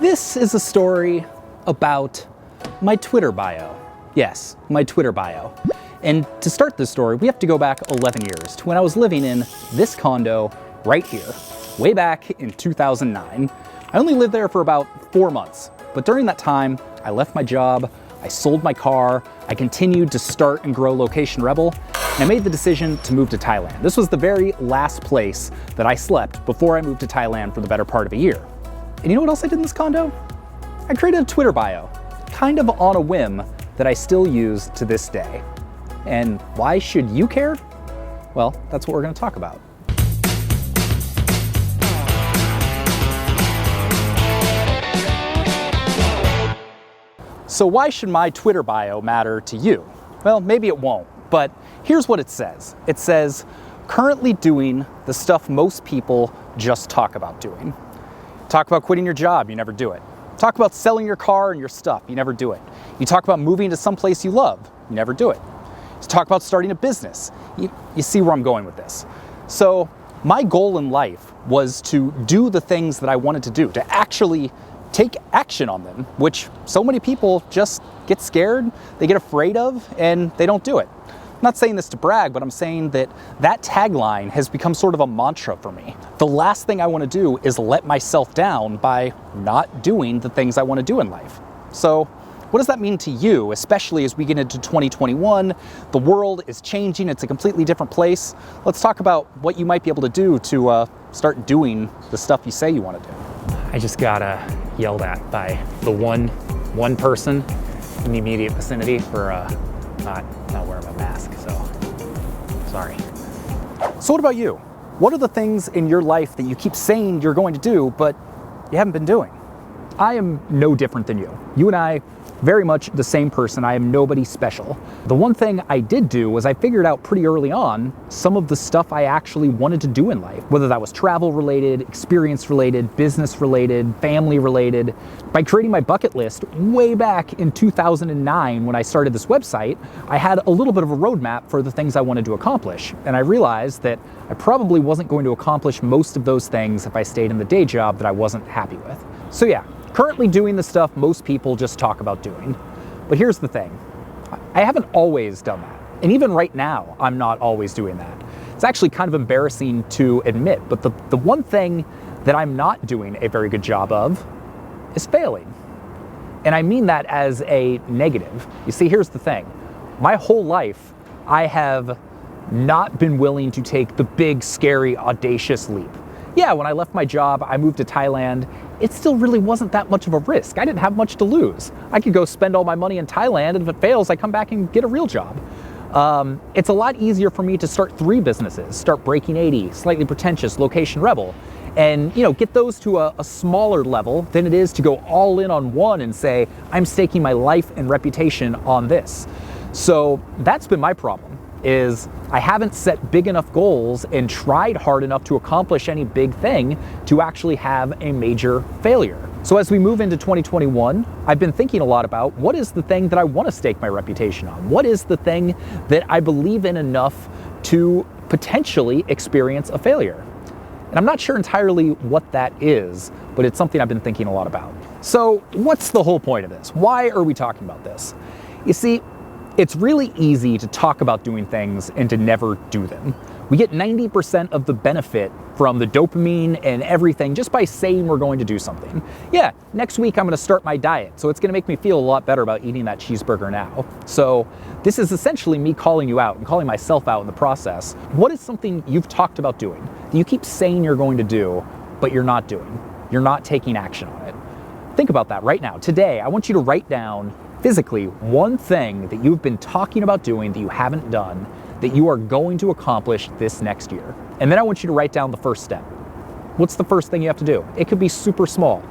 This is a story about my Twitter bio. Yes, my Twitter bio. And to start this story, we have to go back 11 years to when I was living in this condo right here, way back in 2009. I only lived there for about 4 months, but during that time, I left my job, I sold my car, I continued to start and grow Location Rebel, and I made the decision to move to Thailand. This was the very last place that I slept before I moved to Thailand for the better part of a year. And you know what else I did in this condo? I created a Twitter bio, kind of on a whim, that I still use to this day. And why should you care? Well, that's what we're going to talk about. So why should my Twitter bio matter to you? Well, maybe it won't, but here's what it says. It says, currently doing the stuff most people just talk about doing. Talk about quitting your job, you never do it. Talk about selling your car and your stuff, you never do it. You talk about moving to some place you love, you never do it. You talk about starting a business. You see where I'm going with this. So my goal in life was to do the things that I wanted to do, to actually take action on them, which so many people just get scared, they get afraid of, and they don't do it. I'm not saying this to brag, but I'm saying that that tagline has become sort of a mantra for me. The last thing I want to do is let myself down by not doing the things I want to do in life. So what does that mean to you, especially as we get into 2021? The world is changing, it's a completely different place. Let's talk about what you might be able to do to start doing the stuff you say you want to do. I just got yelled at by the one person in the immediate vicinity for not wearing my mask, so sorry. So what about you? What are the things in your life that you keep saying you're going to do, but you haven't been doing? I am no different than you. You and I, very much the same person. I am nobody special. The one thing I did do was I figured out pretty early on some of the stuff I actually wanted to do in life, whether that was travel related, experience related, business related, family related. By creating my bucket list way back in 2009 when I started this website, I had a little bit of a roadmap for the things I wanted to accomplish. And I realized that I probably wasn't going to accomplish most of those things if I stayed in the day job that I wasn't happy with. So yeah, currently doing the stuff most people just talk about doing. But here's the thing, I haven't always done that. And even right now, I'm not always doing that. It's actually kind of embarrassing to admit, but the one thing that I'm not doing a very good job of is failing. And I mean that as a negative. You see, here's the thing. My whole life, I have not been willing to take the big, scary, audacious leap. Yeah, when I left my job, I moved to Thailand. It still really wasn't that much of a risk. I didn't have much to lose. I could go spend all my money in Thailand, and if it fails, I come back and get a real job. It's a lot easier for me to start 3 businesses, start Breaking 80, Slightly Pretentious, Location Rebel, and get those to a smaller level than it is to go all in on one and say, I'm staking my life and reputation on this. So that's been my problem, is I haven't set big enough goals and tried hard enough to accomplish any big thing to actually have a major failure. So as we move into 2021, I've been thinking a lot about what is the thing that I want to stake my reputation on? What is the thing that I believe in enough to potentially experience a failure? And I'm not sure entirely what that is, but it's something I've been thinking a lot about. So what's the whole point of this? Why are we talking about this? You see, it's really easy to talk about doing things and to never do them. We get 90% of the benefit from the dopamine and everything just by saying we're going to do something. Yeah, next week I'm going to start my diet, so it's going to make me feel a lot better about eating that cheeseburger now. So this is essentially me calling you out and calling myself out in the process. What is something you've talked about doing that you keep saying you're going to do, but you're not doing? You're not taking action on it. Think about that right now. Today, I want you to write down physically one thing that you've been talking about doing that you haven't done that you are going to accomplish this next year. And then I want you to write down the first step. What's the first thing you have to do? It could be super small,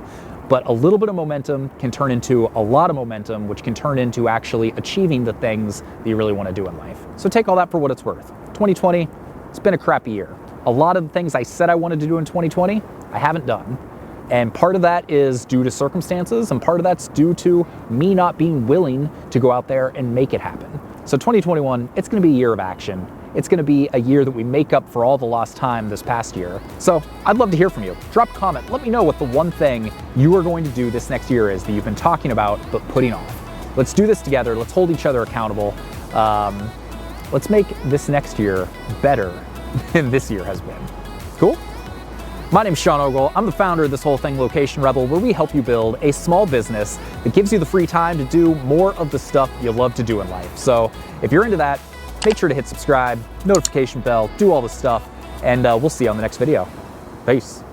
but a little bit of momentum can turn into a lot of momentum, which can turn into actually achieving the things that you really want to do in life. So take all that for what it's worth. 2020, it's been a crappy year. A lot of the things I said I wanted to do in 2020, I haven't done. And part of that is due to circumstances, and part of that's due to me not being willing to go out there and make it happen. So 2021, it's gonna be a year of action. it's gonna be a year that we make up for all the lost time this past year. So I'd love to hear from you. Drop a comment, let me know what the one thing you are going to do this next year is that you've been talking about but putting off. Let's do this together, let's hold each other accountable. Let's make this next year better than this year has been. Cool? My name's Sean Ogle. I'm the founder of This Whole Thing Location Rebel, where we help you build a small business that gives you the free time to do more of the stuff you love to do in life. So if you're into that, make sure to hit subscribe, notification bell, do all the stuff, and we'll see you on the next video. Peace.